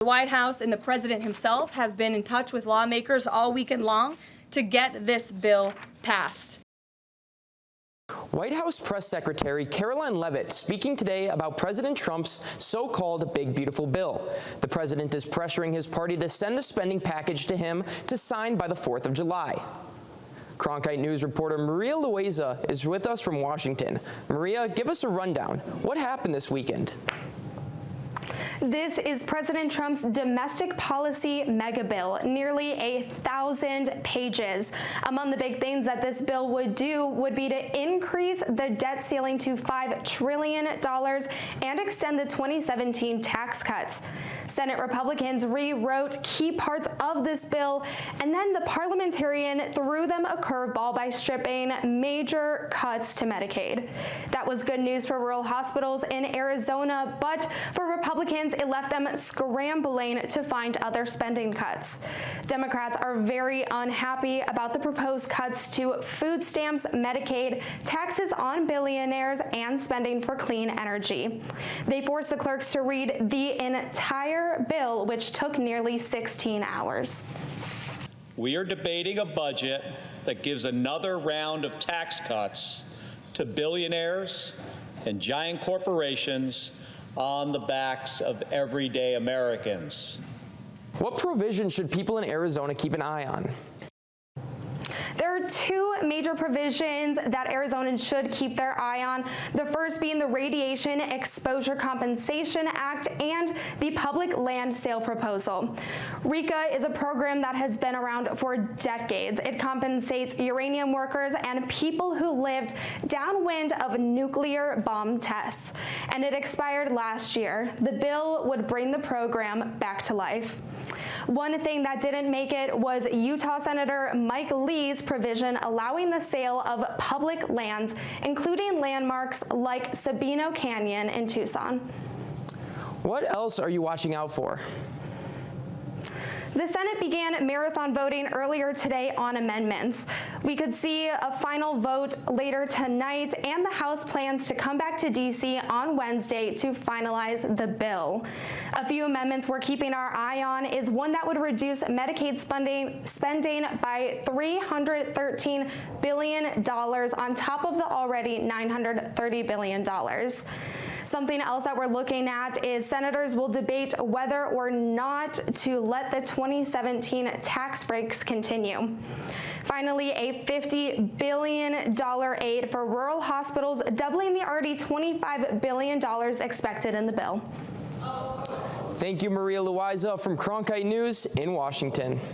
The White House and the president himself have been in touch with lawmakers all weekend long to get this bill passed. White House Press Secretary Caroline Leavitt speaking today about President Trump's so-called Big Beautiful Bill. The president is pressuring his party to send the spending package to him to sign by the 4th of July. Cronkite News reporter Maria Loiseau is with us from Washington. Maria, give us a rundown. What happened this weekend? This is President Trump's domestic policy mega bill, nearly 1,000 pages. Among the big things that this bill would do would be to increase the debt ceiling to $5 trillion and extend the 2017 tax cuts. Senate Republicans rewrote key parts of this bill, and then the parliamentarian threw them a curveball by stripping major cuts to Medicaid. That was good news for rural hospitals in Arizona, but for Republicans, it left them scrambling to find other spending cuts. Democrats are very unhappy about the proposed cuts to food stamps, Medicaid, taxes on billionaires, and spending for clean energy. They forced the clerks to read the entire bill, which took nearly 16 hours. We are debating a budget that gives another round of tax cuts to billionaires and giant corporations on the backs of everyday Americans. What provisions should people in Arizona keep an eye on? There are two major provisions that Arizonans should keep their eye on. The first being the Radiation Exposure Compensation Act and the Public Land Sale Proposal. RECA is a program that has been around for decades. It compensates uranium workers and people who lived downwind of nuclear bomb tests, and it expired last year. The bill would bring the program back to life. One thing that didn't make it was Utah Senator Mike Lee's provision allowing the sale of public lands, including landmarks like Sabino Canyon in Tucson. What else are you watching out for? The Senate began marathon voting earlier today on amendments. We could see a final vote later tonight, and the House plans to come back to D.C. on Wednesday to finalize the bill. A few amendments we're keeping our eye on is one that would reduce Medicaid spending by $313 billion on top of the already $930 billion. Something else that we're looking at is senators will debate whether or not to let the 2017 tax breaks continue. Finally, a $50 billion aid for rural hospitals, doubling the already $25 billion expected in the bill. Thank you, Maria Loiseau from Cronkite News in Washington.